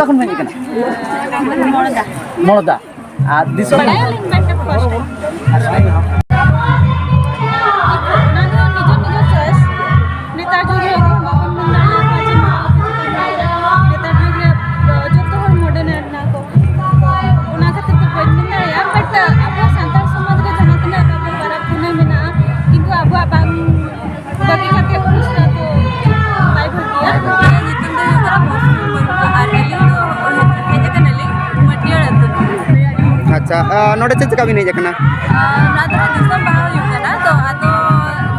ᱚᱠᱟ ᱠᱷᱚᱱ ᱵᱮᱱ ᱦᱮᱡ ᱠᱟᱱᱟ? ᱢᱚᱲᱫᱟ ᱟᱨ ᱫᱤᱥᱚᱢ अच्छा नोड़े चेक चेका बिन हेज कना दिसम बाहा हुई कना तो आदो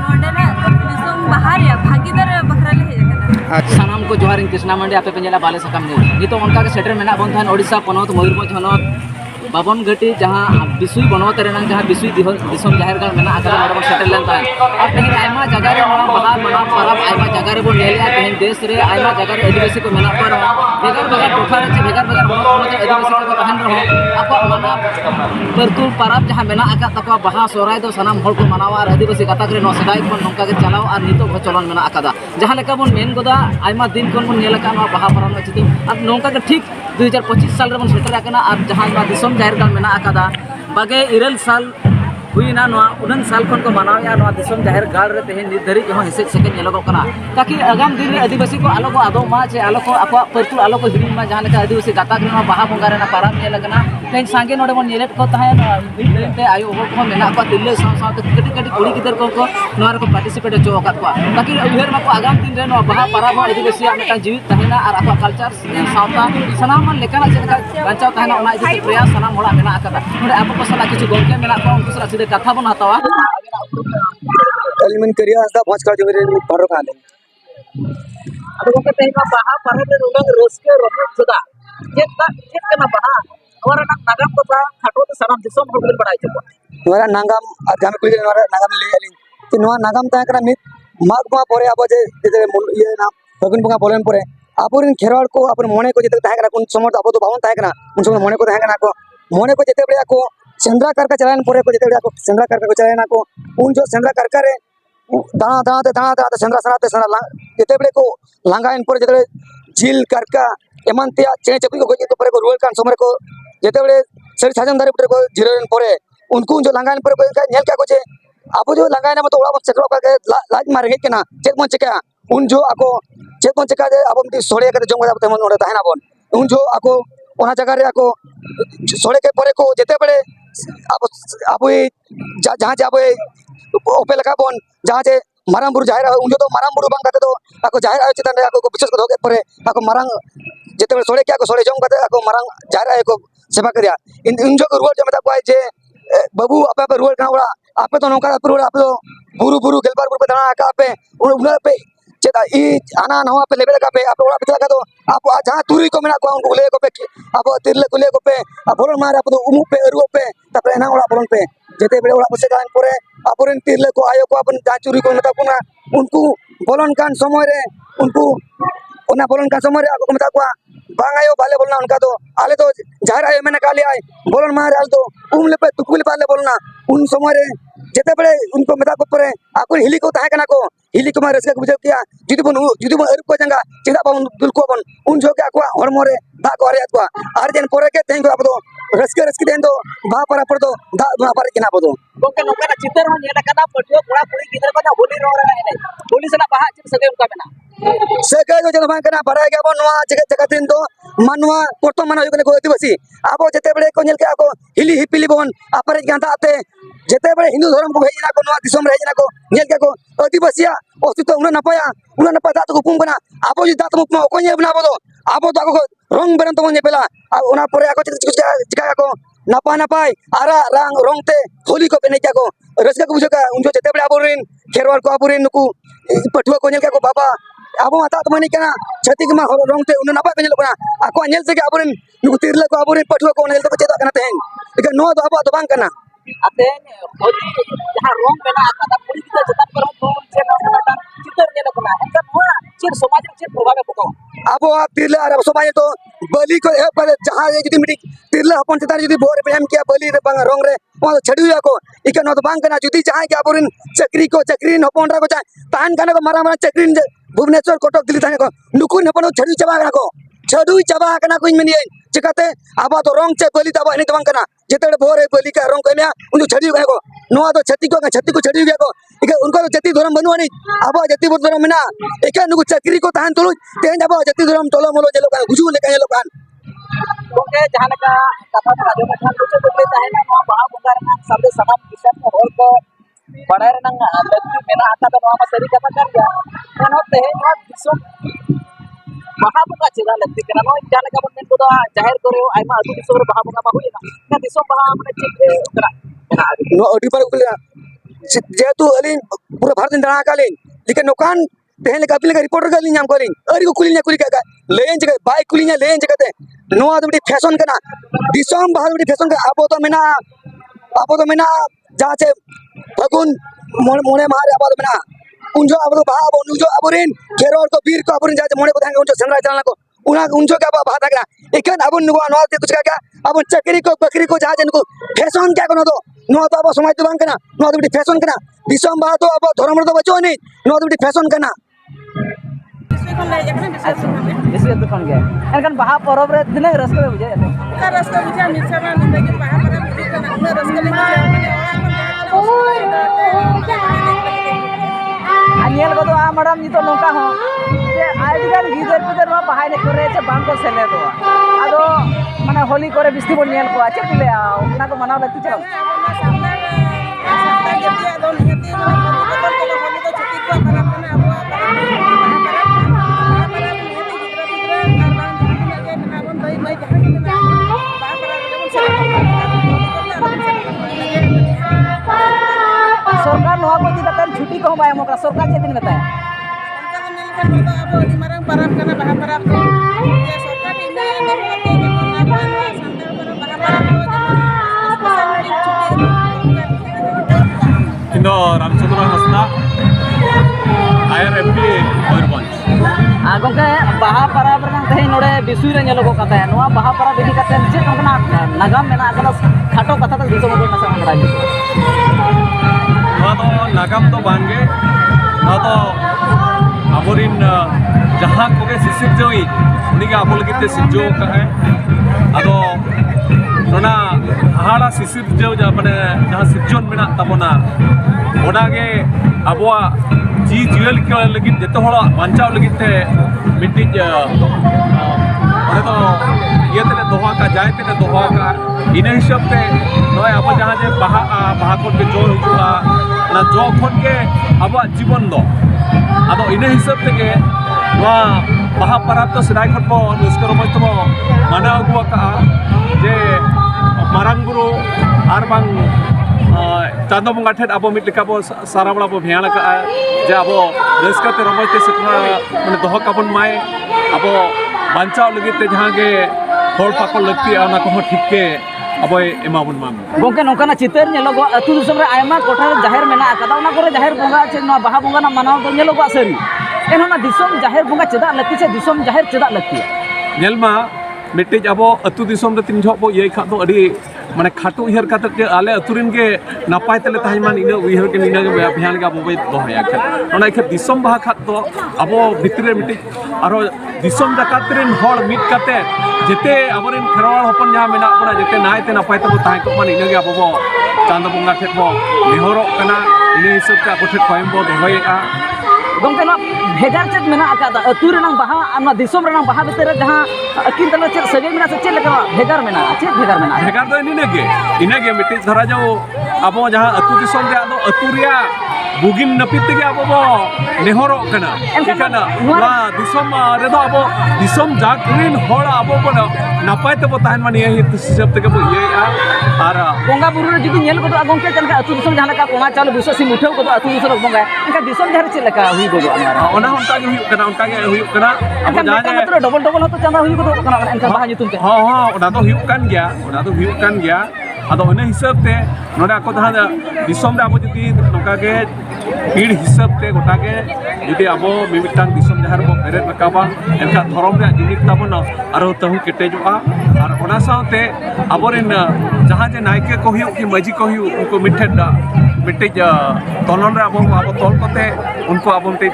नोडे ना दिसम बाहर या भागीदार बखरा ले हेज कना सानाम को जोहार कृष्णा मंडी आपे पेंजेला बाले सकाम ने नितो उनका के सेटर मेना बन थान ओडिशा पनोत मयूरभंज हनोत बाबन घटी जहाँ बिसुई बनवत रेनांग जहाँ बिसुई दिसम जाहिर गाँव मेना आकर नोडे बन सेटल लेन तान और तेहिन आयमा जगह रे नोडा बाहा मना परब आयमा जगह रे बन लेया तेहिन देश रे आयमा जगह रे आदिवासी को मेना पर बेगर बेगर टोठा रे बेगर बेगर बनवत बनवत आदिवासी को तहन रहो आपा मना परतुल परब जहाँ मेना आका तको बाहा सोराय दो सनाम हर को मनावा और आदिवासी गाता करे नो सदाय को नोंका के चलाओ और नितो को चलन मेना आकादा जहाँ लेका बन मेन गोदा आयमा दिन कोन बन नेला का नो बाहा परब में चितु अब नोंका के ठीक 2025 साल रे बन सेटर आकना और जहाँ मा दिसम जाहिर गाँव मेना आकादा बागे 13 साल हुईना नोआ 19 साल खन को मनावया नोआ दिसम जाहिर गाड़ रे तेहे नित धरी जो हेसे सेके नेलोगो कना ताकि आगाम दिन रे आदिवासी को आलो को आदो मा चे आलो को आपा परतुल आलो को हिरिन मा जहाँ लेका आदिवासी गाता के नोआ बाहा बंगा रे ना पाराम नेला कना तेन सांगे नोडे बन नेलेट को ताहे ते आयो हो को मेना को तिल्ले साव साव ते कटी कटी कुड़ी गिदर को नोआ रे को पार्टिसिपेट जो का ताकि उहेर मा को आगाम दिन रे नोआ बाहा पाराम आदिवासी आमेटा जीवित ताहेना और आपा कल्चर सावता सनाम लेकाना जेका बांचाव ताहेना ओना इदि प्रयास सनाम होड़ा मेना आकादा नोडे आपा को सला किछु गोंके मेना को उनको सला सीधे कथा बन हतावा एलिमेंट करिया हस्ता पहुंच का जो मेरे पारो खाले अब को ते मा बाहा पारो रे उनंग रोसके रोमे जुदा चेक कना बाहा और नागम को खाटो तो सनाम दिसम हो गल बड़ाई चको नोरा नांगम आगामी कुली नोरा नांगम ले आली कि नोआ नांगम ता करा मित माग मा परे आबो जे ये ना फगुन बंगा बोलन परे आपुरिन खेरवाड़ को अपन मोने को जेते ताहे करा कोन समर्थ आबो तो बावन ताहे करा उन समय मोने को ताहे करा को मोने को जेते बड़े को सेंद्रा करका चलान परे को जेते को सेंद्रा करका को चलाना को उन जो सेंद्रा करका रे दाना सेंद्रा सनाते सना जेते बड़े को लांगा इन परे जेते झील करका एमंतिया चेने चपी को जेते परे को रुल कान समर को जेते बड़े सरी साजन दारे परे को जिरेन परे उनको जो लांगा इन परे को नेल का को जे आपो जो लांगा ना मत ओड़ा मत चकरो का लाज मार हे केना चेक मन चेका उन जो आको चेक मन चेका जे अब मती सोड़े के जंग आप मन ओडे ताहेना बन उन जो आको ओना जगह रे आको सोड़े के परे को जेते बड़े आप जहाँ जाबो ओपे लगा बन जहाँ जे माराम बुरु जाहिर उन जो तो माराम बुरु बांग काते तो आको जाहिर आयो चितान रे आको विशेष को धोके परे आको मारांग जेते बड़े सोड़े के आको सोड़े जंग काते आको मारांग जाहिर आयो को सेवा करिया इन जो को रुआल जे मता को जे बाबू आपे पे रुआल कावड़ा आपे तो नौका पे रुआल आपे तो बुरु बुरु गेलबार बुरु पे दाना आका पे उन पे चेता ई आना नवा पे लेबे लगा पे आप ओड़ा पिछला का तो आप जहाँ तुरी को मेना को उनको ले को पे आप तिरले को ले को पे आप बोलन मारे आप तो उमु पे अरुओ पे तापरे ना ओड़ा बोलन पे जेते बड़े ओड़ा बसे गान परे आपुरन तिरले को आयो को अपन जहाँ चुरी को मता कोना उनको बोलन कान समय रे उनको ओना बोलन कान समय रे आको को मता को बांग आयो बाले बोलना उनका तो आले तो जाहिर आयो मैंने काले आए बोलन मारे आल तो उमले पे तुकुल बाले बोलना उन समय रे जेते बड़े उनको मता को परे आको हिली को ताहे कना को हिली को मारे रसका बुझो किया जुदी बन अरुप को जंगा चिदा बन दुल को बन उन जो के आको हरमो रे दा को आरे आको आर जन परे के तें को आप तो रसके देन तो बा पर तो दा दुना पर किना बदो गोके नोका चितर हो नेला कदा पटियो कोड़ा कुड़ी गिदर को होली रो रे नहीं होली सला बाहा चित सगे उनका बना सगे जो जन बांग कना भरा गया बन नवा जगह दिन तो मनवा पोतो मन होय को आदिवासी आबो जेते बड़े को नेल के आको हिली हिपिली बन आपरे गांदा आते जेते बड़े हिंदू धर्म को भेजना को नवा दिसम रे जना को नेल के को आदिवासिया अस्तित्व उन नपाया दात को कुम बना आबो जी दात मुक को ने बना बदो आबो तो आको रंग बरन तो ने पेला ओना परे आको चिका को नापाय आरा रंग रंगते होली को पेने क्या को रसका को बुझका उन जो जेते बड़े आबोरिन खेरवाल को आबोरिन नुकु पटुआ को नेल के को बाबा आबो माता तो मानी केना छति के मा रंगते उन नपाय पेने बना आको नेल से के आबोरिन नुकु तिरले को आबोरिन पटुआ को नेल तो चेता कना तेन लेकिन नो तो आबो तो बांग कना अतेन होली जहाँ रंग मेना आका कुड़ी गिदर जतन पर तो से ना चितर ने बना है हुआ चिर समाज में चिर प्रभाव पको आबो आप तिरले आर समाज तो बलि को ए पर जहाँ ये जदी मिटी तिरले अपन चितार जदी बोर प्रेम किया बलि रे बांग रंग रे वहाँ छड़िया को इके नो तो बांग कना जदी जहाँ के आबोरिन चक्री हपन रा को चाहे तान कने को मारा चक्री भुवनेश्वर कटक दिल्ली थाने को नुकुन हपन छड़ी चबा को छाडू चाबा कना कुछ में नहीं चिकाते अब तो रंग चे बलि तब नहीं तबांग कना जिते भोरे बलि का रंग को उन छाड़ी गए को नवा तो छत्ती को छाड़ी गए को इके उनको जाति धर्म बनुआ नहीं अब जाति धर्म मेना एका नुकु चाकरी को तहन तुलु तेन अब जाति धर्म टोलो मोलो जेलो का गुजु लेका जेलो कान ओके जहां लगा कथा में आजो में कुछ तो लेता है ना बाहा बुंगा रना सामने समान किसान को होल को बड़ा रना लक्ष्मी मेना आता तो नवा सरी कथा कर गया कोन होते है नवा दिसो बाहा बुंगा चेदा लगती कना नो जहां लगा बन को जाहिर करे आइमा अदु दिसो रे बाहा बुंगा बाहुई ना दिसो बाहा माने चेक करा नो अडी पर कुलिया जेतु अली पूरा भारत दणा कालीन लेकिन नोकान तेहन का अपने रिपोर्टर का लिंग को लिंग अरी को कुलिया का लेन जगह बाइक कुलिया लेन जगह नोआ तो फैशन कना दिसोम बाहर फैशन का अब तो मेना जहाँ से फगुन मोने मारे अब तो मेना उनजो अब तो बाहा उनजो अबरिन खेरोर को वीर को अबरिन जहाँ मोने को थांगे उनजो सनराइज चलना को उना उनजो का बाहा था इकन अब नुआ नोआ ते कुछ का अब चकरी को बकरी को जहाँ जन को फैशन क्या कनो तो नोआ तो अब समय तो बांग कना नोआ तो फैशन कना दिसोम बाहा तो अब धर्म तो बचो नहीं नोआ तो फैशन कना इसलिए तो कौन गया एनकन बाहा परब रे दिने रस्के बुझे का रास्ता बुझा मिर्चा में निंदा के बाहर पर बुझे ना रास्ता लेके अनियल को तो आ मैडम जी तो नौका हो जे आइडिगन गिदर पिदर मा बाहाय ने करे छे बांग को सेले दो आदो माने होली करे बिस्ती बोल नियल को आछे पिले ओना को मनाव लगती छे सामने जति आदो नियति माने होली तो छुट्टी को खराब ने अब सरकार नोआ को दी तक छुट्टी को बाय मोका सरकार के दिन बताया अब निमरंग परब करना बाहा परब ये सरकार इन नहीं होते कि ना संदर्भ परब इनो रामचंद्र हंसदा आईआरएफपी मयूरभंज गोंके बाहा परब रंग तहे नोडे बिसुई रे नेलो को कथा है नोआ बाहा परब इदी कते जे कना नागाम मेना कना खाटो कथा तक दिसो मको नसा बड़ा तो नागाम तो बांगे तो अबोरिन जहाँ को सिसिर जोई उनके अब लगे सिजो का है अदो नोना हाड़ा सिसिर जो माने जहाँ सिरजोन मेना तबोना ओनागे अबवा जी जीवल के लगे जतो हड़ा बांचाव लगे थे मिट्टी तो ये तेने दोहा का जाए तेने दोहा का इन हिसाब से नय अब जहाँ जे बाहा को जो हुआ ना जो खन के अब जीवन दो अदो इन हिसाब से बाहा परब तो सदाय खन बो रस्क रमज तो माना अगुआ का जे मारांग बुरु आर बांग चांदो बंगा ठेठ अब मिट लेका बो सारा बड़ा बो भेयान का जे अब रस्क ते रमज ते सतना माने दोहा का बन माय अब बांचाव लगे ते जहाँ के होड़ पाको लगती है को ठीक के अब एमाबन माम गोंके नोकाना चितर नेलो गो अतु दिसम रे आयमा कोठा जाहिर मेना आकादा ओना करे जाहिर बोंगा चे ना बाहा बोंगा ना मनाव तो नेलो गो सरी एनोना दिसम जाहिर बोंगा चेदा लगती छे दिसम जाहिर चेदा लगती नेलमा मिट्टी अब अतु दिसम रे तीन झोप ये खा तो अड़ी माने खाटू उहर खाते के आले अतुरिन के नापाय तले ताहिमान इन उहर के इन अभियान के अब दोहया खेल ओना के दिसम बाहा खात तो अब भितरे मिट्टी आरो दिसम जाकातरिन हर मिट काते जेते अबरिन खेरवाल हपन जहाँ मेना पड़ा जेते नायते नापाय तब ताहे को मान इन अब चांद बंगा ठेठ बो नेहरो कना इन हिसाब के अब ठेठ कोयम बो दोहया गोंके ना भेगार चेत मेना आकादा अतु रेनांग बाहा आना दिसम रेनांग बाहा भितर जहाँ अकिन तले चेत सगे मेना से चेत लेका भेगार मेना चेत भेगार मेना भेगार तो इनगे मिट्टी धरा जाओ अब जहाँ अतु दिसम रे आदो अतु रिया बुगिन नपित के अब नेहरो कना इकाना वा दिसम रेदो अब दिसम जाकरिन होड़ अब नापाय तब ताहन मान ये हिसाब तक ये आर बोंगा बुरु रे जुदी नेल को गोंके चनका अतु दिसम जहाँ लेका कोना चाल बुसा सिम उठाव को अतु दिसम बोंगा इनका दिसम जहाँ चेत लेका हुई गो ओना उनका के हुई कना अब जहाँ मतलब डबल डबल होतो चांदा हुई गो कना इनका बाहा nyutum te हां ओना तो हुई कान गया अदो इन हिसाब से नोडे आको जहाँ दिसम रे अब जुदी नोका के भीड़ हिसाब से गोटा के जुदी अब मिमिटांग दिसम जहाँ बो बेरेद रकाबा एनका धर्म रे जुनिक ताबन आरो तहु केटेजोआ और ओना साथे अबरिन जहाँ जे नायके को हुई कि मजी को हुई उनको मिट्टे तलन रे अब तल कते उनको अब मिट्टे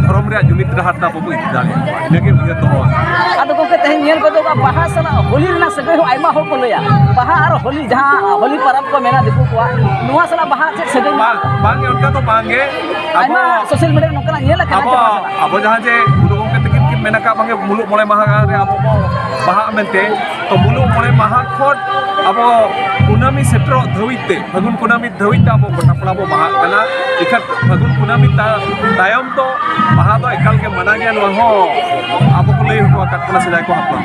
धर्म रे जुनिक डहार ता बो इदा इनके उहे तो आदो gongke teh nyel ko do baha sana holi rena sagai ho aima hol ko loya baha ar holi jaha holi parab ko mena diku ko nuwa sana baha che sagai bangge unka to bangge aima social media nongkana nyel kana abo jahan je guru gongke tekin kin mena ka bangge muluk mole maha re abo baha mente to muluk mole maha khot abo kunami setro dhawite fagun kunami dhawite abo gotapla abo baha kana ikat fagun kunami tayom to baha do ekal ke mana ge no ho abo ko lay ho kat kana sedai ko haplam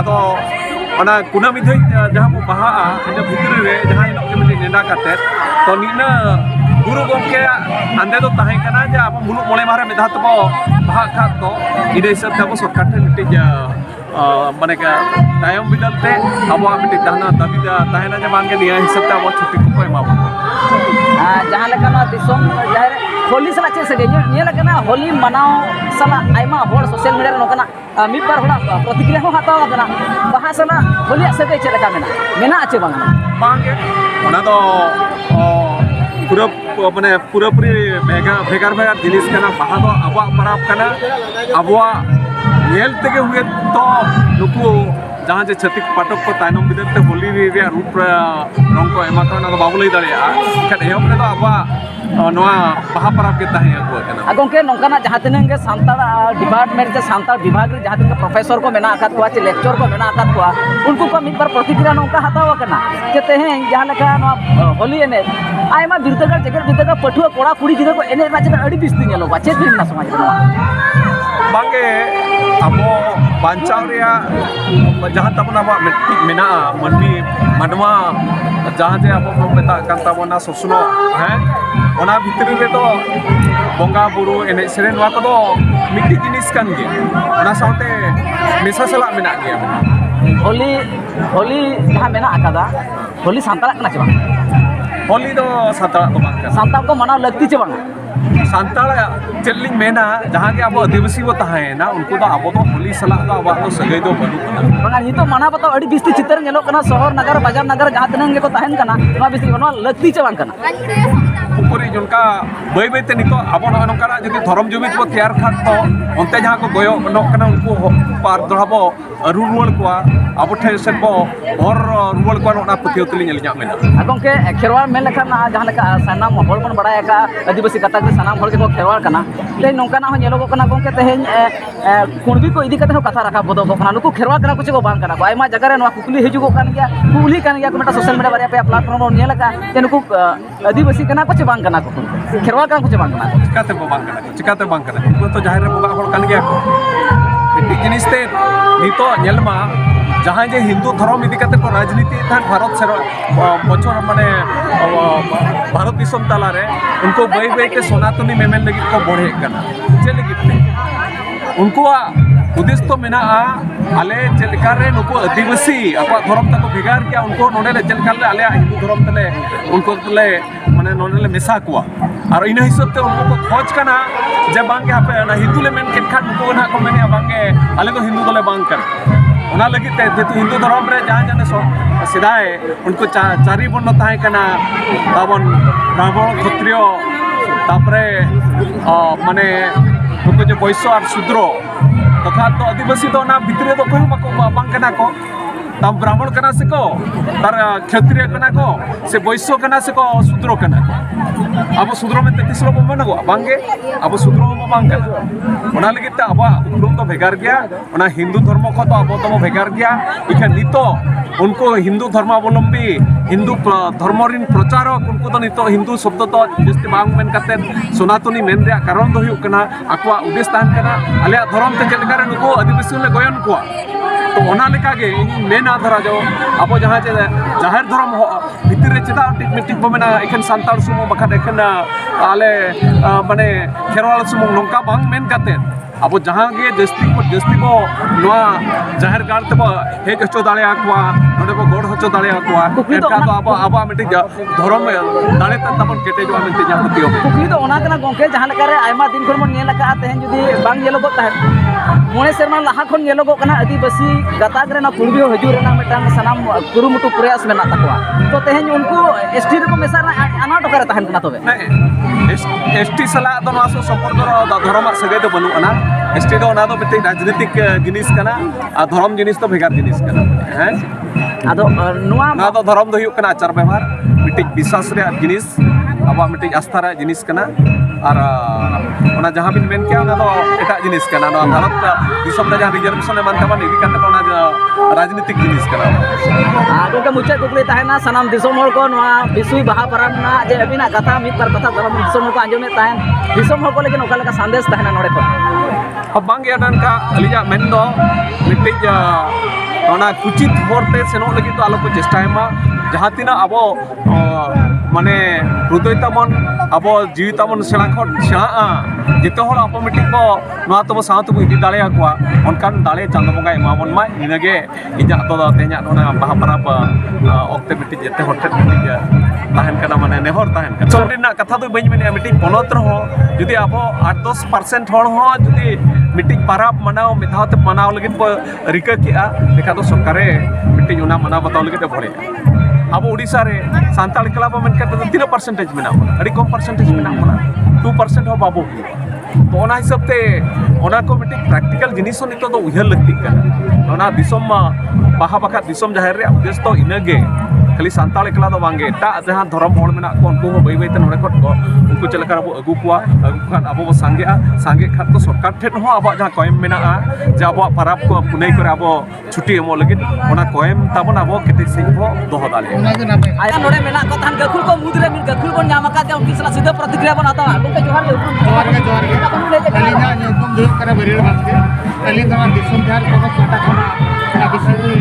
ado ona kunami dhai jaha bo baha inde bhitri re jaha ino ke mili nenda kate to nina guru gongke ande do tahe kana je abo muluk mole mare medha to baha khat to ide hisab te abo sarkar te miti mane ka tayom bidal te abo miti dahna dabi da tahena je mangge niya hisab te abo chutti ko ema bo jahan leka na disom jaher Holi सला चे सगे ये लगना होली मनाओ सला आइमा होड़ social media नोकना मिद बार होड़ा प्रतिक्रिया हो हाताव कना बहा सला होली सगे चे लका मेना आचे बांगे ओना तो पूरा माने पूरा पूरी भेगार जिनिस कना बहा दो अबवा परब कना अबवा नेल तेगे हुए तो नुकु जहाँ जे छतिक पाठक को तायनम बिदते होली रे रूप रंग को एमा कना तो बाबू लई दाड़िया खट एहम रे तो अबवा नोआ बाहा परब के ताहे अगुआ कना गंके नोंकाना जहाँ तिनंग के सांताल डिपार्टमेंट से सांताल विभाग रे जहाँ तिनंग प्रोफेसर को मेना आकात को लेक्चर को मेना आकात को उनको को मिद बार प्रतिक्रिया नोंका हताव कना के तेहें जहाँ लेका नोआ होली एने आयमा बिरदगार जगह बिरदगार पठुआ कोड़ा कुड़ी गिदर को एने राज अड़ी बिस्ती नेलो बा चेक ना समाज बांगे अबो बांचाव रिया जहाँ तबना बा मिट्टी मेना मनमी मनवा जहाँ जे अबो को मेता कांता बना ससुनो हैं ओना भितरी रे तो बोंगा बुरु एने सेरे नवा को दो मिट्टी जिनिस कान गे ओना साउते मेसा सला मेना गे होली जहाँ मेना आकादा होली सांताल कना चबा होली दो सांताल तो बांग सांताल को मनाव लगती चे बांग सांताल चेलिंग मेना जहाँ के अब आदिवासी वो ताहे ना उनको तो अब तो होली सला तो अब तो सगै दो बनु बंगा नि तो मना बताओ अड़ी बिस्ती चित्र नेलो कना शहर नगर बाजार नगर जहाँ तिनंग को ताहेन कना नवा बिस्ती नवा लगती चे बांग कना पुकुरी जुनका बई बई ते नितो अब नोकरा जदि धर्म जुमित को तैयार खात तो onte जहाँ को गयो नोक कना उनको पार दड़ाबो रुरुवल को अब ठे से बो और रुरुवल को ना पथियोतली नेल nya मेना गंके खेरवाल मेन लेखा जहाँ लेका सनाम होल बन बड़ाय का आदिवासी कथा के सनाम होल के को खेरवाल कना ते नोंकाना हो नेलो कना गंके तेहेन कुणबी को इदी कते कथा रखा बदो कना नुको खेरवाल कना कुछ को बांग कना को आयमा जगह रे नवा कुकली हिजुगो कान गया कुली कान गया को मेटा सोशल मीडिया बारे पे प्लेटफॉर्म और नेलका ते नुको आदिवासी कना कुछ बांग कना को खेरवाल कना कुछ बांग कना चिकाते बांग कना तो जाहिर रे बोगा होल कान गया को मिट्टी जिनिस ते नितो नेलमा जहाँ जे हिंदू धर्म इदी कते को राजनीति थान भारत से बचर माने भारत दिसम ताला रे उनको बई बई के सनातनी मेमेन लगी को बढ़े कना जे लगी ते उनको उद्देश तो मेना आले चलकार रे नुको आदिवासी अपा धर्म तक भेगार किया उनको नोडे चलकार ले आले हिंदू धर्म तले उनको तले माने नोडे मेसा कुआ और इन हिसाब ते उनको को खोज कना जे बांगे आपे ना हिंदू ले मेन किन खाट उनको ना को मेने बांगे आले तो हिंदू तले बांग कर ओना लगी ते हिंदू धर्म रे जहाँ जाने सो सिदाए उनको चारी बन ताहे कना ताबन ब्राह्मण क्षत्रिय तापरे माने उनको जो वैश्य और शूद्र तथा तो आदिवासी तो ना भितरे तो कोई बांग कना को तब ब्राह्मण कना से को तार क्षत्रिय कना को से वैश्य कना से को शूद्र कना को अब शूद्र में 33 लोग बन गो बांगे अब शूद्र में बांग कना ओना लगी ते अब उरुम तो भेगार गया ओना हिंदू धर्म को तो अब तो भेगार गया इखे नितो उनको हिंदू धर्मावलंबी हिंदू धर्म रिन प्रचारक उनको तो नितो हिंदू शब्द तो जस्ती बांग मेन कते सनातनी मेन रे कारण दो हुक कना आकवा उद्देश्य तान कना आले धर्म ते चलकार नुको आदिवासी ले गयन को तो ओना लेका गे मेना धरा जो अब जहाँ जे जाहिर धर्म भितर चेदा टिक बो मेना एखन सांताल सुमो बखा एखन आले माने खेरवाल सुमो नोंका बांग मेन कते अब जहाँ गे जस्ती को नवा जाहिर गार ते हेज हचो दाड़े आकुआ नोडे को गोड़ हचो दाड़े आकुआ एका तो अब मिटी धर्म दाड़े तबन केटे जो मिटी जा पतियो कुकली तो ओना कना गंके जहाँ लेका रे आयमा दिन खन मन नेल का तेहन जुदी बांग येलो गो ताहे मोने सेरमा लाहा खन येलो गो कना आदिवासी गाताक रे ना कुड़बी हजू रे ना मेटांग सनाम कुरुमुटु प्रयास मेना तकवा तो तेहन उनको एसटी रे को मेसा आना टोकरे ताहन कना तबे एसटी सला तो ना संपर्क धर्म सगे तो बनु ना एसटी दो ना तो मिट्टी राजनीतिक जिनिस कना आ धर्म जिनिस तो भेगार जिनिस कना हैं ᱟᱫᱚ ᱱᱚᱣᱟ ना तो धर्म दो हुयुक कना आचार व्यवहार मिट्टी विश्वास रे जिनिस अब मिट्टी आस्था रे जिनिस कना और ओना जहां बिन मेन के ओना तो एटा जिनिस कना नो भारत दिसम रे जहां रिजर्वेशन एमान तबन इदी काते ओना राजनीतिक जिनिस कना ᱜᱚᱢᱠᱮ ᱢᱩᱪᱟᱹᱫ ᱠᱩᱠᱞᱤ ᱛᱟᱦᱮᱱᱟ ᱥᱟᱱᱟᱢ ᱫᱤᱥᱚᱢ ᱦᱚᱲ ᱠᱚ ᱱᱚᱣᱟ ᱵᱤᱥᱩᱭ ᱵᱟᱦᱟ ᱯᱟᱨᱟᱵᱽ ᱨᱮᱱᱟᱜ ᱡᱮ ᱟᱹᱵᱤᱱᱟᱜ ᱠᱟᱛᱷᱟ ᱢᱤᱫ ᱵᱟᱨ ᱠᱟᱛᱷᱟ ᱫᱤᱥᱚᱢ ᱦᱚᱲ ᱠᱚ ᱟᱸᱡᱚᱢᱮᱫ ᱛᱟᱦᱮᱱ ᱫᱤᱥᱚᱢ ᱦᱚᱲ ᱠᱚ ᱞᱟᱹᱜᱤᱫ ᱚᱠᱟ ᱞᱮᱠᱟ ᱥᱟᱸᱫᱮᱥ ᱛᱟᱦᱮᱱᱟ ᱱᱚᱰᱮ ᱠᱷᱚᱱ अब बांग गया डन का अलिया मेन दो मिट्टी ओना कुचित होरते सेनो लगी तो आलो को चेष्टा मा जहां तिना अबो माने हृदय तमन अबो जीवित तमन सेना खट सेना जेते होर अब मिट्टी को नवा तो साथ को इदी दाले आकवा अनकान दाले चांद बंगा एमामन मा इनगे इजा तो ते냐 ओना बाहा परब ओक्ते मिट्टी जेते होरते मिट्टी ताहन कना माने नेहर ताहन कना सोमरिना कथा दो बई मेने मिट्टी पनत रहो जुदी अब 8-10% होर हो जुदी मिट्टी परब मनाव मिधावते मनाव लगिन को रिका किया देखा तो सरकारे मिट्टी ओना मनाव बताव लगिन भरे अब उड़ीसा रे सांताल क्लब में मेनका 3% मेना अड़ी कम परसेंटेज मेना 2% हो बाबू तो ओना हिसाब ते ओना को मिट्टी प्रैक्टिकल जिनिस नितो तो उहर लगती कना ओना दिसम बाहा बाखा दिसम जाहिर रे उद्देश्य तो इनगे खाली सांताल एकला दो बांगे ता जहां धर्म होल मेना को उनको बई बई ते नोडे खट को उनको चलकर अब अगु कुआ अगु खान अब सांगे खान तो सरकार ठेन हो अब जहां कोयम मेना जे अब परब को पुनै करे अब छुट्टी एमो लगिन ओना कोयम ताबन अब केते से हो दोह दाले आया नोडे मेना को थान गखुल को मुद्रे मिल गखुल को नाम का ते उनकी सला सीधा प्रतिक्रिया बनाता गमके जोहार गे अलीना ᱧᱩᱛᱩᱢ ᱫᱚ ᱦᱩᱭᱩᱜ ᱠᱟᱱᱟ ᱵᱟᱹᱨᱤᱭᱟᱹᱲ ᱵᱟᱥᱠᱮ ᱟᱹᱞᱤᱧ ᱫᱚ ᱫᱤᱥᱚᱢ ᱡᱟᱦᱟᱸ ᱠᱚ ᱠᱟᱴᱟ ᱠᱷᱚᱱᱟ ᱚᱱᱟ ᱵᱤᱥᱚᱭ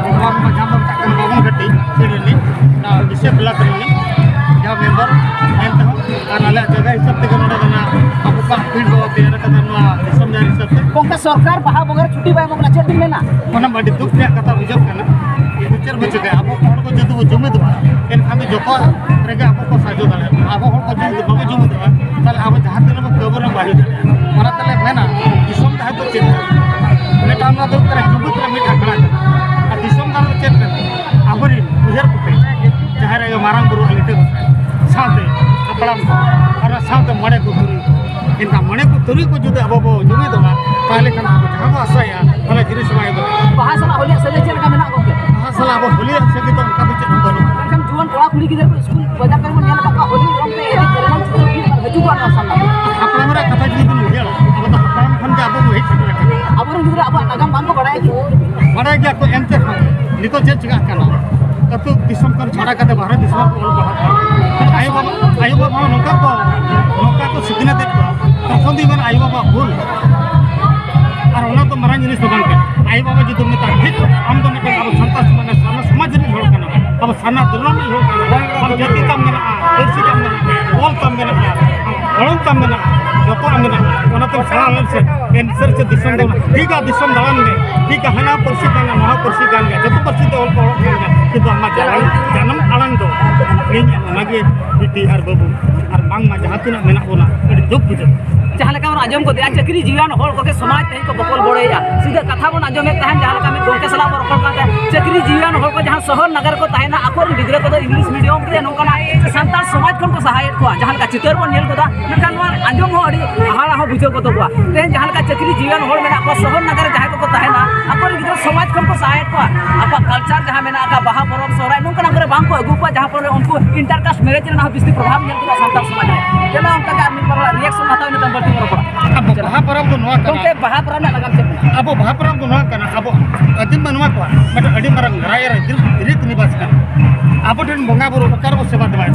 ᱯᱨᱳᱜᱨᱟᱢ ᱡᱟᱦᱟᱸ ᱵᱚᱱ ᱢᱮᱛᱟᱜ ᱠᱟᱱᱟ ᱵᱟᱵᱚᱱ ᱜᱷᱟᱹᱴᱤ ᱥᱤᱨᱤᱞᱤ ᱚᱱᱟ ᱵᱤᱥᱚᱭ ᱵᱞᱚᱠ ᱨᱮᱱᱤ ᱡᱟᱦᱟᱸ ᱢᱮᱢᱵᱟᱨ ᱮᱱᱛᱮ ᱦᱚᱸ ᱟᱨ ᱟᱞᱮᱭᱟᱜ ᱡᱟᱭᱜᱟ ᱦᱤᱥᱟᱹᱵ ᱛᱮᱜᱮ ᱱᱚᱰᱮ ᱫᱚ ᱟᱵᱚ ᱠᱚᱣᱟᱜ ᱯᱷᱤल्ड ᱵᱚ ᱛᱮᱭᱟᱨ ᱠᱟᱫᱟ ᱱᱚᱣᱟ ᱫᱤᱥᱚᱢ ᱡᱟᱦᱟᱸ ᱦᱤᱥᱟᱹᱵ ᱛᱮ ᱜᱚᱢᱠᱮ ᱥᱚᱨᱠᱟᱨ ᱵᱟᱦᱟ ᱵᱚᱸᱜᱟ ᱪᱷᱩᱴᱤ ᱵᱟᱭ ᱮᱢᱚᱜ ᱠᱟᱱᱟ ᱪᱮᱫ ᱵᱤᱱ ᱢᱮᱱᱟ ᱚᱱᱟ ᱟᱹᱰᱤ ᱫᱩᱠ ᱨᱮᱭᱟᱜ ᱠᱟᱛᱷᱟ ᱵᱩᱡᱷᱟᱹᱜ ᱠᱟᱱᱟ ᱵᱤᱪᱟᱹᱨ ᱵᱩᱡᱷᱟᱹᱜ ᱟᱵᱚ ᱦᱚᱲ ᱠᱚ ᱡᱩᱫᱤ ᱵᱚ ᱡᱩᱢᱤᱫᱚᱜᱼᱟ ᱮᱱᱠᱷᱟᱱ ᱫᱚ ᱡᱚᱛᱚ ᱨᱮᱜᱮ ᱟᱵᱚ ᱠᱚ ᱥᱟᱡᱟᱣ ᱫᱟᱲᱮᱭᱟᱜᱼᱟ ᱟᱵᱚ ᱦᱚᱲ ᱠᱚ ᱡᱩᱫᱤ ᱵᱟᱵᱚ ᱡᱩᱢᱤᱫᱚᱜᱼᱟ ᱛᱟᱦᱞᱮ ᱟᱵᱚ ᱡᱟᱦᱟᱸ ᱛᱤᱱᱟᱹᱜ ᱵᱚ ᱠᱟᱹᱵᱩᱨᱮ ᱵᱟᱭ ᱫᱟᱲᱮᱭᱟᱜᱼᱟ ᱚᱱᱟ ᱛᱮᱞᱮ ᱢᱮᱱᱟ ᱫᱤᱥᱚᱢ ᱡᱟᱦᱟᱸ ᱫᱚ ᱪᱮᱫ ᱢᱤᱫᱴᱟᱝ ᱱᱚᱣᱟ ᱫᱚ ᱡᱩᱢᱤᱫ ᱨᱮ ᱢᱤᱫ ᱟᱠᱷᱲᱟ ᱠᱟᱱᱟ ᱟᱨ ᱫᱤᱥᱚᱢ ᱫᱚ ᱪᱮᱫ ᱠᱟᱱᱟ ᱟᱵᱚᱨᱤᱱ ᱩᱭᱦᱟᱹᱨ ᱠᱚᱛᱮ ᱡᱟᱦᱟᱸ ᱨᱮ ᱢᱟᱨᱟᱝ ᱵᱩᱨᱩ ᱞᱤᱴᱟᱹ साथे अपड़ाम और साथे मणे को तुरी इनका मणे को तुरी को जुदे अब जुमिदोगा ताले खान अब जहां को आसाया ताले जिनिस बाय दो बाहा सला होलिया सजे चेल का मेना गोके बाहा सला अब होलिया सगे तो उनका भी चेन बनो हम जुवन कोड़ा खुली गिदर को स्कूल बजा कर मन याला का होली रंग पे एडी करमन चित्र भी हजू का सामना अपना मेरा कथा जी दिन होलिया अब तो अपड़ाम खन के अब वही चेन रखा अब गिदर अब नागाम बांग को बड़ाय गया तो एंते नितो जे चिका कना तो दिसम कर छाड़ा कते भारत दिसम को ऑल बाहर आयो बाबा नोका को सिद्धना दे तखन दी मन आयो बाबा भूल और ओना तो मरान जिनिस तो बांके आयो बाबा जी तुमने ता ठीक हम तो मिटे अब संतास माने साना समाज रे होल कना अब साना दुलाम रे होल कना हम जति तम मेना देसी तम मेना बोल तम मेना ओळम तम मेना जतो मेना ओना तो साना लल से कैंसर से दिसम दो ठीक आ दिसम दान में ठीक हना परसी काना महा परसी कान के जतो परसी तो ऑल कान के तो हम जानम आलंग दो इन ओनागे बिटी आर बाबू आर बांग मा जहां तिना मेना ओना अडी दुख बुझे जहां लका मन आजम को दे चक्री जीवन होल को के समाज तही को बकल बड़ेया सीधा कथा बन आजम में तहन जहां लका में गोके सला पर रखल काते चक्री जीवन होल को जहां शहर नगर को तहना अकोर गिदरे को इंग्लिश मीडियम के नोकना संताल समाज खन को सहाय को जहां लका चितर बन नेल कोदा नकान आजम हो अडी हाड़ा हो बुझो को तो बा तहन जहां लका चक्री जीवन होल में को शहर नगर जहां को तहना अकोर गिदरे समाज खन को सहाय को आपा कल्चर जहां में का बाहा परब सोराय नोकना करे बांग को अगु को जहां पर उनको इंटरकास्ट मैरिज रे ना बिस्ती प्रभाव नेल को संताल समाज रे केला उनका आदमी पर रिएक्शन हटाव ने तंबर अब बाहा परब तो नोआ गोके बाहा परब ना लगाम चेक अब बाहा परब तो नोआ कना अब अदिम मनवा को बट अडी मरंग राय रे रीत निवास का अब ठन बंगा बुरु प्रकार बो सेवा दबाय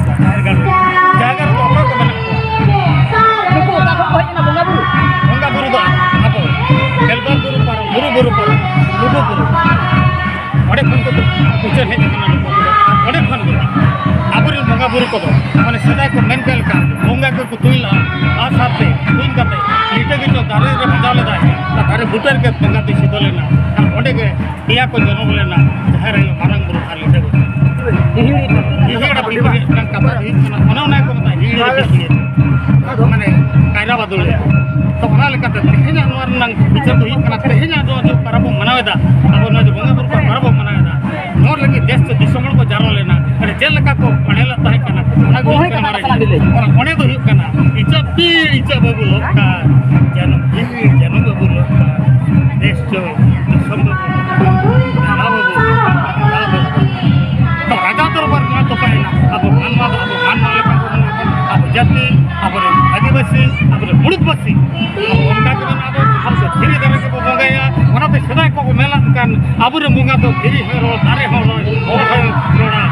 जागर तो अपन को बना नुको का को होइना बंगा बुरु दो अब बेलबा बुरु पर लुडो बुरु अडे खन को उचर हे कना अडे खन आबुरी बंगा बुरु को माने सदा को मेंटल का बंगा को तुइला आ साथे तुइन करते लीटे के तो दारे रे बजाव ले जाए तारे बुटर के बंगा ते सिदो लेना और ओडे के दिया को जन्म लेना जहर रे मारंग बुरु खा लीटे को हिहिड़ा बिल्कुल नन कथा ही ओना को मता हिहिड़ा माने कायरा बदल तो ओना लेकाते तेहेना नोर नंग बिचार तो ही कना तेहेना जो परब मनावेदा अब न जो बंगा बुरु परब मनावेदा नोर लगी देश से दिसमल को जानो लेना अरे चेल लगा को पढ़ेला ताहे कना ओना को ओहे कथा सला बिले ओने तो हुक कना इचा पीर इचा बाबू लोका जन्म पीर जन्म बाबू लोका देश जो सब बाबू तो राजा दरबार में तो कहना अब मानवा लेका अब जाति अब आदिवासी अब मुड़ुदवासी उनका के अब हम से धीरे धीरे के बोंगाया ओना पे सदाय को मेला कान अब रे मुंगा तो धीरे है रो तारे हो रोड़ा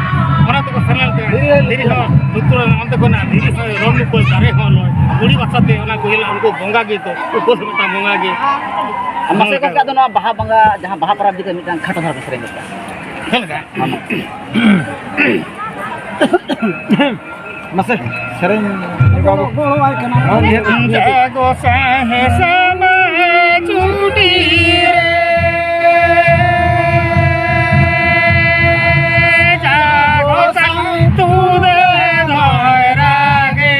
ओना तो सनल ते धीरे हो दुतुर अंत कोना धीरे हो रोड को तारे हो लो गुड़ी बसाते ओना को हिला उनको बोंगा गे तो को मता बोंगा गे हमसे को का दोना बाहा बंगा जहां बाहा परब दिके मिटान खाटो धर सेरेंग का हेलगा मसे सेरेंग बाबू जागो साहे समा छुटी जागो सा तू दे धरा गे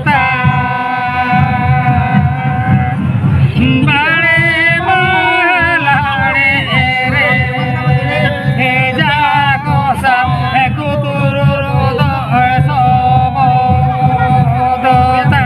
ता बाड़े मालाड़े रे हे जागो सा कुतुरु रो सोबो दोता